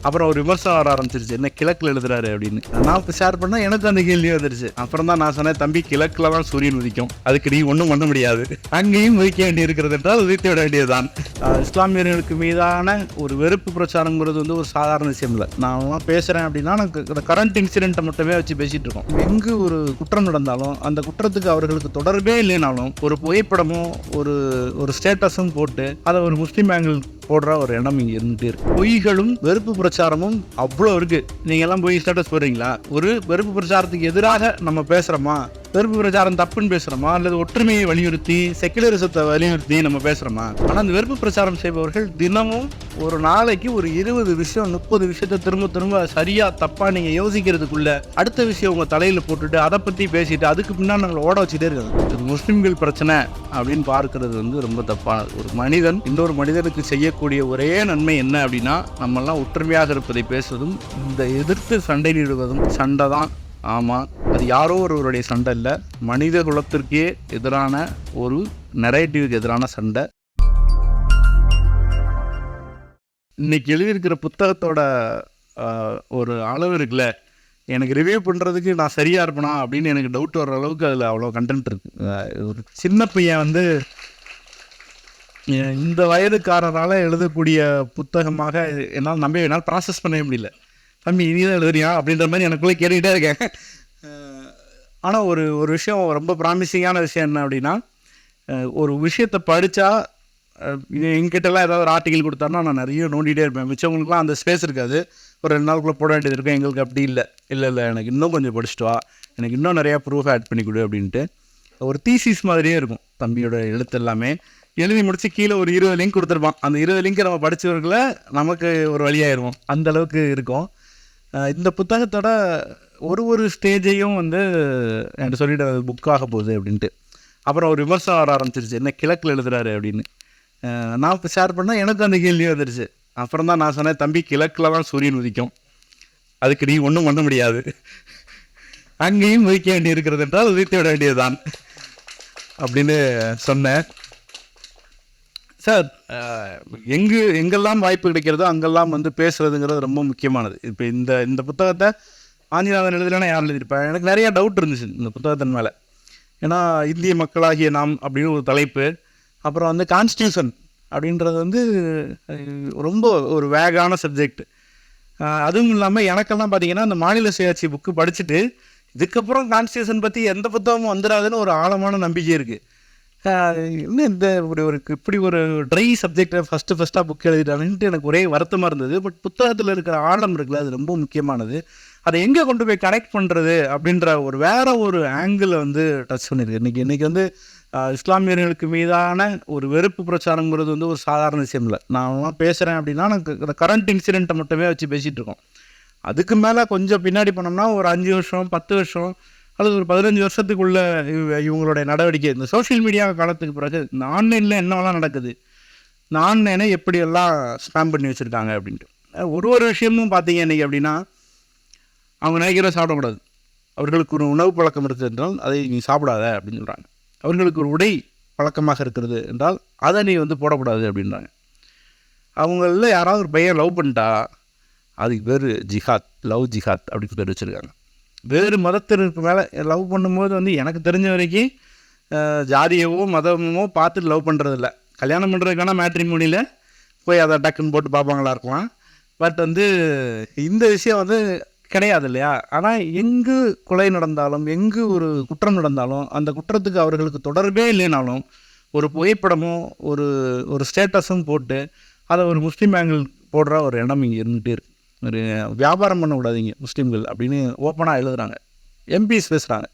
அப்புறம் ஒரு விமர்சனம் வர ஆரம்பிச்சிருச்சு, என்ன கிழக்கில் எழுதுறாரு அப்படின்னு. நான் இப்போ ஷேர் பண்ணால் எனக்கு அந்த கேள்வி வந்துருச்சு. அப்புறம் தான் நான் சொன்னேன், தம்பி கிழக்கில் தான் சூரியன் உதிக்கும், அதுக்கு நீ ஒன்றும் பண்ண முடியாது, அங்கேயும் உதிக்க வேண்டி இருக்கிறது என்றால் உதித்து விட வேண்டியதுதான். இஸ்லாமியர்களுக்கு மீதான ஒரு வெறுப்பு பிரச்சாரங்கிறது வந்து ஒரு சாதாரண விஷயம் இல்லை. நான் பேசுகிறேன் அப்படின்னா எனக்கு கரண்ட் இன்சிடென்ட்டை மட்டுமே வச்சு பேசிகிட்டு இருக்கோம். எங்கு ஒரு குற்றம் நடந்தாலும் அந்த குற்றத்துக்கு அவர்களுக்கு தொடர்பே இல்லைனாலும் ஒரு புகைப்படமோ ஒரு ஸ்டேட்டஸும் போட்டு அதை ஒரு முஸ்லீம் ஆங்கிள் போடுற ஒரு எண்ணம் இங்கே இருந்துகிட்டே இருக்கு. பொய்களும் வெறுப்பு பிரச்சாரமும் அவ்வளோ இருக்கு. நீங்க எல்லாம் போய் ஸ்டேட்டஸ் போடுறீங்களா? ஒரு வெறுப்பு பிரச்சாரத்துக்கு எதிராக நம்ம பேசுறோமா, வெறுப்பு பிரச்சாரம் தப்புன்னு பேசுறோமா, அல்லது ஒற்றுமையை வலியுறுத்தி செக்குலரிசத்தை வலியுறுத்தி நம்ம பேசுறோமா? ஆனால் அந்த வெறுப்பு பிரச்சாரம் செய்பவர்கள் தினமும் ஒரு நாளைக்கு ஒரு 20 விஷயம் 30 விஷயத்த திரும்ப திரும்ப சரியா தப்பா நீங்க யோசிக்கிறதுக்குள்ள அடுத்த விஷயம் உங்க தலையில போட்டுட்டு அதை பத்தி பேசிட்டு அதுக்கு பின்னாடி நாங்கள் ஓட வச்சுட்டே இருக்காங்க. இது முஸ்லிம்கள் பிரச்சனை அப்படின்னு பார்க்கறது வந்து ரொம்ப தப்பானது. ஒரு மனிதன் இன்னொரு மனிதனுக்கு செய்யக்கூடிய ஒரே நன்மை என்ன அப்படின்னா, நம்ம எல்லாம் ஒற்றுமையாக இருப்பதை பேசுவதும் இந்த எதிர்த்து சண்டையிடுவதும். சண்டை தான், ஆமாம், அது யாரோ ஒருவருடைய சண்டை இல்லை, மனித குலத்திற்கே எதிரான ஒரு நரேட்டிவ்க்கு எதிரான சண்டை. இன்னைக்கு எழுதியிருக்கிற புத்தகத்தோட ஒரு அளவு இருக்குல்ல, எனக்கு ரிவ்யூ பண்ணுறதுக்கு நான் சரியாக இருப்பேனா அப்படின்னு எனக்கு டவுட் வர்ற அளவுக்கு அதில் அவ்வளோ கண்டென்ட் இருக்குது. ஒரு சின்ன பையன் வந்து இந்த வயதுக்காரரால் எழுதக்கூடிய புத்தகமாக என்னால் ப்ராசஸ் பண்ணவே முடியல. தம்பி இனி தான் எழுதுறியா அப்படின்ற மாதிரி எனக்குள்ளே கேட்டுக்கிட்டே இருக்கேன். ஆனால் ஒரு விஷயம் ரொம்ப ப்ராமிசிங்கான விஷயம் என்ன அப்படின்னா, ஒரு விஷயத்தை படித்தா எங்கிட்டலாம் ஏதாவது ஒரு ஆர்டிக்கல் கொடுத்தாருன்னா நான் நிறைய நோண்டிகிட்டே இருப்பேன். மிச்சவங்களுக்குலாம் அந்த ஸ்பேஸ் இருக்காது, ஒரு 2 நாளுக்குள்ளே போட வேண்டியது இருக்கும். எங்களுக்கு அப்படி இல்லை, எனக்கு இன்னும் கொஞ்சம் படிச்சுட்டு வா, எனக்கு இன்னும் நிறையா ப்ரூஃப் ஆட் பண்ணி கொடு அப்படின்ட்டு. ஒரு தீசிஸ் மாதிரியே இருக்கும் தம்பியோட எழுத்து எல்லாமே. எழுதி முடிச்சு கீழே ஒரு 20 லிங்க் கொடுத்துருப்பான். அந்த 20 லிங்க்கை நம்ம படித்தவர்களை நமக்கு ஒரு வழியாயிருவோம், அந்த அளவுக்கு இருக்கும். இந்த புத்தகத்தோட ஒரு ஸ்டேஜையும் வந்து என்கிட்ட சொல்லிட்டு அது புக்காக போகுது அப்படின்ட்டு. அப்புறம் ஒரு விமர்சனம் வர ஆரம்பிச்சிருச்சு, என்ன கிழக்கில் எழுதுறாரு அப்படின்னு. நான் இப்போ ஷேர் பண்ணால் எனக்கு அந்த கேள்வி வந்துருச்சு. அப்புறம் தான் நான் சொன்னேன், தம்பி கிழக்கில் தான் சூரியன் உதிக்கும், அதுக்கு நீ ஒன்றும் பண்ண முடியாது, அங்கேயும் உதிக்க வேண்டி இருக்கிறது என்றால் உதித்து விட வேண்டியதுதான் அப்படின்னு சொன்னேன். சார், எங்கெல்லாம் வாய்ப்பு கிடைக்கிறதோ அங்கெல்லாம் வந்து பேசுகிறதுங்கிறது ரொம்ப முக்கியமானது. இப்போ இந்த புத்தகத்தை ஆஞ்சிநாதன் எழுதலைன்னா யாரும் எழுதியிருப்பேன். எனக்கு நிறையா டவுட் இருந்துச்சு இந்த புத்தகத்தின் மேலே. ஏன்னா இந்திய மக்களாகிய நாம் அப்படின்னு ஒரு தலைப்பு, அப்புறம் வந்து கான்ஸ்டியூஷன் அப்படின்றது வந்து ரொம்ப ஒரு வேகான சப்ஜெக்ட். அதுவும் இல்லாமல் எனக்கெல்லாம் பார்த்தீங்கன்னா அந்த மாநில சுயாட்சி புக்கு படிச்சுட்டு இதுக்கப்புறம் கான்ஸ்டியூஷன் பற்றி எந்த புத்தகமும் வந்துடாதுன்னு ஒரு ஆழமான நம்பிக்கை இருக்குது. இன்னும் இந்த இப்படி ஒரு ட்ரை சப்ஜெக்டை ஃபஸ்ட்டாக புக் எழுதிட்டாங்கன்ட்டு எனக்கு ஒரே வருத்தமாக இருந்தது. பட் புத்தகத்தில் இருக்கிற ஆழம் இருக்குல்ல, அது ரொம்ப முக்கியமானது. அதை எங்கே கொண்டு போய் கனெக்ட் பண்ணுறது அப்படின்ற வேற ஒரு ஆங்கிளை வந்து டச் பண்ணியிருக்கு. இன்றைக்கி வந்து இஸ்லாமியர்களுக்கு மீதான ஒரு வெறுப்பு பிரச்சாரங்கிறது வந்து ஒரு சாதாரண விஷயம் இல்லை. நான் பேசுகிறேன் அப்படின்னா எனக்கு கரண்ட் இன்சிடென்ட்டை மட்டுமே வச்சு பேசிகிட்டு இருக்கோம். அதுக்கு மேலே கொஞ்சம் பின்னாடி போனோம்னா ஒரு 5 வருஷம் 10 வருஷம் அல்லது ஒரு 15 வருஷத்துக்குள்ள இவங்களுடைய நடவடிக்கை, இந்த சோஷியல் மீடியா காலத்துக்கு பிறகு இந்த ஆன்லைனில் என்னவெல்லாம் நடக்குது, இந்த ஆன்லைனை எப்படியெல்லாம் ஸ்பேம் பண்ணி வச்சுருக்காங்க அப்படின்ட்டு ஒரு விஷயமும் பார்த்தீங்க இன்றைக்கி அப்படின்னா, அவங்க நினைக்கிற சாப்பிடக்கூடாது, அவர்களுக்கு ஒரு உணவு பழக்கம் இருக்குது என்றால் அதை நீ சாப்பிடாத அப்படின்னு சொல்கிறாங்க. அவர்களுக்கு ஒரு உடை பழக்கமாக இருக்கிறது என்றால் அதை நீ வந்து போடக்கூடாது அப்படின்றாங்க. அவங்களில் யாராவது ஒரு பையன் லவ் பண்ணிட்டா அதுக்கு பேர் ஜிஹாத், லவ் ஜிஹாத் அப்படின்னு பேர் வச்சுருக்காங்க. வேறு மதத்திற்கு மேலே லவ் பண்ணும்போது வந்து எனக்கு தெரிஞ்ச வரைக்கும் ஜாதியவோ மதமோ பார்த்துட்டு லவ் பண்ணுறதில்ல. கல்யாணம் பண்ணுறதுக்கான மேட்ரிமோனியில் போய் அதை டக்குன்னு போட்டு பார்ப்பாங்களா இருக்கலாம். பட் வந்து இந்த விஷயம் வந்து கிடையாது இல்லையா? ஆனால் எங்கு கொலை நடந்தாலும் எங்கு ஒரு குற்றம் நடந்தாலும் அந்த குற்றத்துக்கு அவர்களுக்கு தொடர்பே இல்லைனாலும் ஒரு புகைப்படமோ ஒரு ஸ்டேட்டஸும் போட்டு அதை ஒரு முஸ்லீம் ஆங்கிள் போடுற ஒரு எண்ணம் இங்கே இருந்துகிட்டே இருக்குது. ஒரு வியாபாரம் பண்ணக்கூடாதீங்க முஸ்லீம்கள் அப்படின்னு ஓப்பனாக எழுதுகிறாங்க. எம்பிஸ் பேசுகிறாங்க,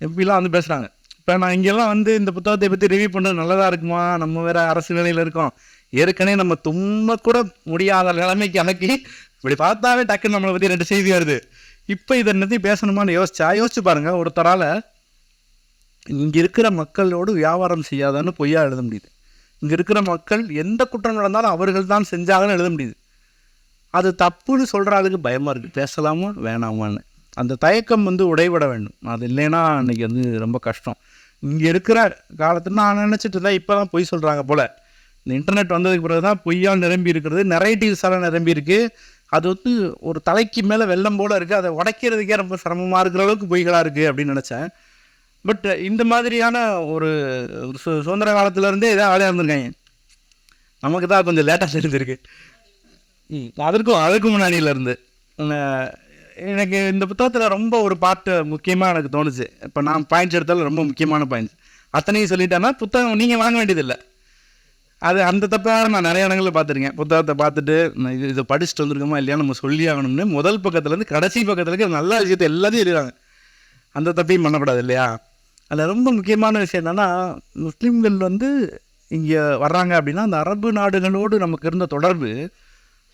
எம்பிலாம் வந்து பேசுகிறாங்க. இப்போ நான் இங்கெல்லாம் வந்து இந்த புத்தகத்தை பற்றி ரிவ்யூ பண்ணுறது நல்லதாக இருக்குமா, நம்ம வேறு அரசு வேலையில் இருக்கோம், ஏற்கனவே நம்ம தும்ம கூட முடியாத நிலைமைக்கு அடக்கி இப்படி பார்த்தாவே டக்குன்னு நம்மளை பற்றி 2 செய்தி வருது. இப்போ இதை என்னத்தையும் பேசணுமான்னு யோசிச்சு பாருங்கள். ஒருத்தரால் இங்கே இருக்கிற மக்களோடு வியாபாரம் செய்யாதான்னு பொய்யா எழுத முடியுது. இங்கே இருக்கிற மக்கள் எந்த குற்றம் நடந்தாலும் அவர்கள் தான் செஞ்சாங்கன்னு எழுத முடியுது. அது தப்புன்னு சொல்கிறாளுக்கு பயமாக இருக்குது, பேசலாமா வேணாமான்னு. அந்த தயக்கம் வந்து உடைபட வேண்டும். அது இல்லைன்னா அன்றைக்கி வந்து ரொம்ப கஷ்டம். இங்கே இருக்கிற காலத்தில் நான் நினச்சிட்டு இருந்தேன் இப்போ தான் பொய் சொல்கிறாங்க போல். இந்த இன்டர்நெட் வந்ததுக்கு பிறகு தான் பொய்யால் நிரம்பி இருக்கிறது, நெரேட்டிவ்ஸால் நிரம்பி இருக்குது. அது வந்து ஒரு தலைக்கு மேலே வெள்ளம் போல் இருக்குது. அதை உடைக்கிறதுக்கே ரொம்ப சிரமமாக இருக்கிற அளவுக்கு பொய்களாக இருக்குது அப்படின்னு நினச்சேன். பட் இந்த மாதிரியான ஒரு சுதந்திர காலத்திலேருந்தே இதாக ஆளையாக இருந்திருக்காங்க. நமக்கு தான் கொஞ்சம் லேட்டாக தெரிஞ்சிருக்கு. அதற்கும் முன்னாடியிலேருந்து எனக்கு இந்த புத்தகத்தில் ரொம்ப ஒரு பாட்டு முக்கியமாக எனக்கு தோணுச்சு. இப்போ நான் பாயிண்ட்ஸ் எடுத்தாலும் ரொம்ப முக்கியமான பாயிண்ட்ஸ் அத்தனையும் சொல்லிட்டேன்னா புத்தகம் நீங்கள் வாங்க வேண்டியதில்லை. அது அந்த தப்பாக நான் நிறைய இடங்களில் பார்த்துருக்கேன். புத்தகத்தை பார்த்துட்டு இதை படிச்சுட்டு வந்திருக்கோமா இல்லையா நம்ம சொல்லி ஆகணும்னு முதல் பக்கத்துலேருந்து கடைசி பக்கத்துலேருந்து நல்ல விஷயத்தை எல்லாத்தையும் எழுதுறாங்க. அந்த தப்பையும் பண்ணக்கூடாது இல்லையா? அதில் ரொம்ப முக்கியமான விஷயம் என்னென்னா, முஸ்லீம்கள் வந்து இங்கே வர்றாங்க அப்படின்னா அந்த அரபு நாடுகளோடு நமக்கு இருந்த தொடர்பு,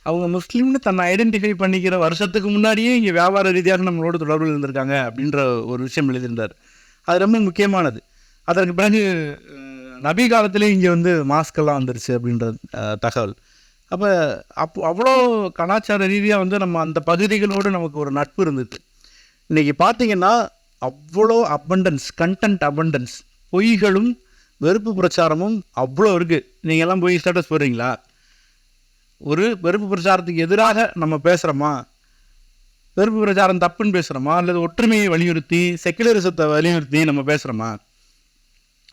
அவங்க முஸ்லீம்னு தன்னை ஐடென்டிஃபை பண்ணிக்கிற வருஷத்துக்கு முன்னாடியே இங்கே வியாபார ரீதியாக நம்மளோட தொடர்பில் இருந்திருக்காங்க அப்படின்ற ஒரு விஷயம் எழுதியிருந்தார். அது ரொம்ப முக்கியமானது. அதற்கு பிறகு நபி காலத்திலே இங்கே வந்து மாஸ்கெல்லாம் வந்துருச்சு அப்படின்ற தகவல். அவ்வளோ கலாச்சார ரீதியாக வந்து நம்ம அந்த பகுதிகளோடு நமக்கு ஒரு நட்பு இருந்தது. இன்றைக்கி பார்த்திங்கன்னா அவ்வளோ அபண்டன்ஸ், கண்டென்ட் அபண்டன்ஸ், பொய்களும் வெறுப்பு பிரச்சாரமும் அவ்வளோ இருக்குது. நீங்கள்லாம் போய் ஸ்டேட்டஸ் போடுறீங்களா? ஒரு வெறுப்பு பிரச்சாரத்துக்கு எதிராக நம்ம பேசுகிறோமா, வெறுப்பு பிரச்சாரம் தப்புன்னு பேசுகிறோமா, அல்லது ஒற்றுமையை வலியுறுத்தி செக்குலரிசத்தை வலியுறுத்தி நம்ம பேசுகிறோமா?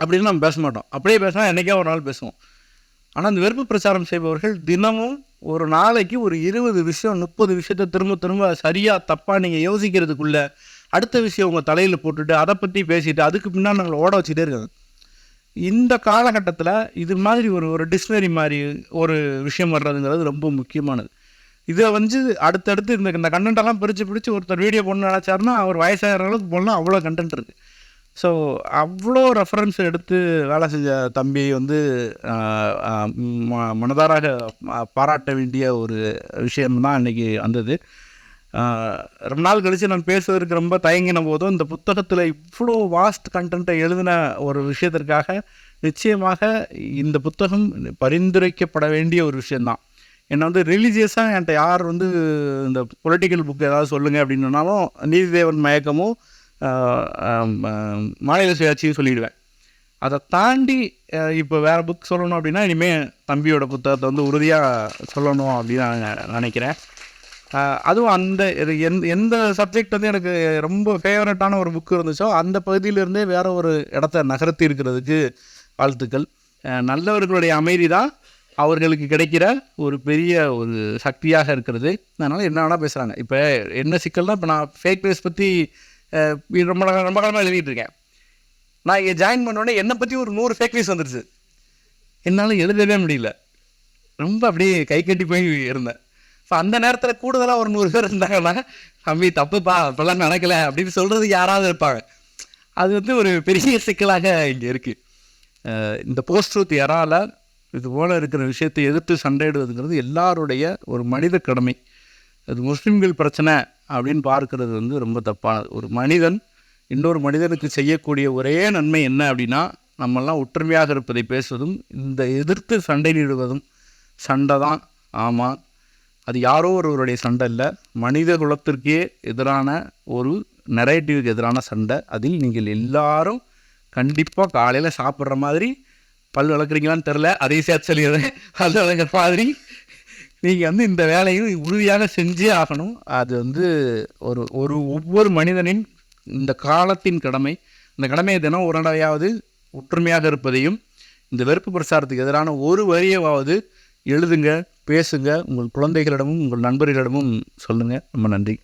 அப்படின்னு நம்ம பேச மாட்டோம். அப்படியே பேசினா என்றைக்கே ஒரு நாள் பேசுவோம். ஆனால் அந்த வெறுப்பு பிரச்சாரம் செய்பவர்கள் தினமும் ஒரு நாளைக்கு ஒரு 20 விஷயம் 30 விஷயத்தை திரும்ப திரும்ப சரியாக தப்பாக நீங்கள் யோசிக்கிறதுக்குள்ளே அடுத்த விஷயம் உங்கள் தலையில் போட்டுட்டு அதை பற்றி பேசிட்டு அதுக்கு பின்னாடி நாங்கள் ஓட வச்சுட்டே இருக்காங்க. இந்த காலகட்டத்தில் இது மாதிரி ஒரு டிக்ஷனரி மாதிரி ஒரு விஷயம் வர்றதுங்கிறது ரொம்ப முக்கியமானது. இதை வந்து அடுத்தடுத்து இந்த கண்டென்ட்டெல்லாம் பிரித்து ஒருத்தர் வீடியோ போடணும்னு நினச்சாருன்னா அவர் வயசாகிற அளவுக்கு போடலாம். அவ்வளோ கண்டென்ட் இருக்குது. ஸோ அவ்வளோ ரெஃபரன்ஸ் எடுத்து வேலை செஞ்ச தம்பி வந்து மனதாராக பாராட்ட வேண்டிய ஒரு விஷயம்தான் இன்றைக்கி வந்தது. ரொம்ப நாள் கழித்து நான் பேசுவதற்கு ரொம்ப தயங்கின போதும் இந்த புத்தகத்தில் இவ்வளோ வாஸ்ட் கண்டென்ட்டை எழுதின ஒரு விஷயத்திற்காக நிச்சயமாக இந்த புத்தகம் பரிந்துரைக்கப்பட வேண்டிய ஒரு விஷயந்தான். என்னை வந்து ரிலீஜியஸாக என்கிட்ட யார் வந்து இந்த பொலிட்டிக்கல் புக் ஏதாவது சொல்லுங்கள் அப்படின்னு சொன்னாலும் நீதிதேவன் மயக்கமும் மாநில சுயாட்சியும் சொல்லிடுவேன். அதை தாண்டி இப்போ வேறு புக் சொல்லணும் அப்படின்னா இனிமேல் தம்பியோட புத்தகத்தை வந்து உறுதியாக சொல்லணும் அப்படின்னு நான் நினைக்கிறேன். அதுவும் அந்த எந்த சப்ஜெக்ட் வந்து எனக்கு ரொம்ப ஃபேவரட்டான ஒரு புக்கு இருந்துச்சோ அந்த பகுதியிலேருந்தே வேறு ஒரு இடத்த நகர்த்தி இருக்கிறதுக்கு வாழ்த்துக்கள். நல்லவர்களுடைய அமைதி தான் அவர்களுக்கு கிடைக்கிற ஒரு பெரிய ஒரு சக்தியாக இருக்கிறது. அதனால் என்ன வேணால் பேசுகிறாங்க. இப்போ என்ன சிக்கல்னால், இப்போ நான் ஃபேக் நியூஸ் பற்றி ரொம்ப காலமாக எழுதிட்டு இருக்கேன். நான் இங்கே ஜாயின் பண்ணோடனே என்னை பற்றி ஒரு 100 ஃபேக் நியூஸ் வந்துருச்சு. என்னால் எழுதவே முடியல. ரொம்ப அப்படியே கை கட்டி போய் இருந்தேன். ஸோ அந்த நேரத்தில் கூடுதலாக ஒரு 100 பேர் இருந்தாங்கன்னா, தம்பி தப்புப்பா இப்போல்லாம் நடக்கலை அப்படின்னு சொல்கிறதுக்கு யாராவது இருப்பாங்க. அது வந்து ஒரு பெரிய சிக்கலாக இங்கே இருக்குது. இந்த போஸ்ட் ட்ரூத் யாரால இது போல் இருக்கிற விஷயத்தை எதிர்த்து சண்டையிடுவதுங்கிறது எல்லாருடைய ஒரு மனித கடமை. அது முஸ்லீம்கள் பிரச்சனை அப்படின்னு பார்க்கறது வந்து ரொம்ப தப்பானது. ஒரு மனிதன் இன்னொரு மனிதனுக்கு செய்யக்கூடிய ஒரே நன்மை என்ன அப்படின்னா, நம்மெல்லாம் ஒற்றுமையாக இருப்பதை பேசுவதும் இந்த எதிர்த்து சண்டையிடுவதும். சண்டை தான், ஆமாம், அது யாரோ ஒருவருடைய சண்டை இல்லை, மனித குலத்திற்கே எதிரான ஒரு நரேட்டிவ்க்கு எதிரான சண்டை. அதில் நீங்கள் எல்லாரும் கண்டிப்பாக காலையில் சாப்பிட்ற மாதிரி பல் வளர்க்குறீங்களான்னு தெரில, அதையும் சேர்த்து சொல்லிடுறேன். பல் வளர்க்குற மாதிரி நீங்கள் வந்து இந்த வேலையும் உறுதியாக செஞ்சே ஆகணும். அது வந்து ஒவ்வொரு மனிதனின் இந்த காலத்தின் கடமை. இந்த கடமையை தினம் ஒரு தடவையாவது ஒற்றுமையாக இருப்பதையும், இந்த வெறுப்பு பிரச்சாரத்துக்கு எதிரான ஒரு வரியவாவது எழுதுங்க, பேசுங்க, உங்கள் குழந்தைகளிடமும் உங்கள் நண்பர்களிடமும் சொல்லுங்கள். ரொம்ப நன்றி.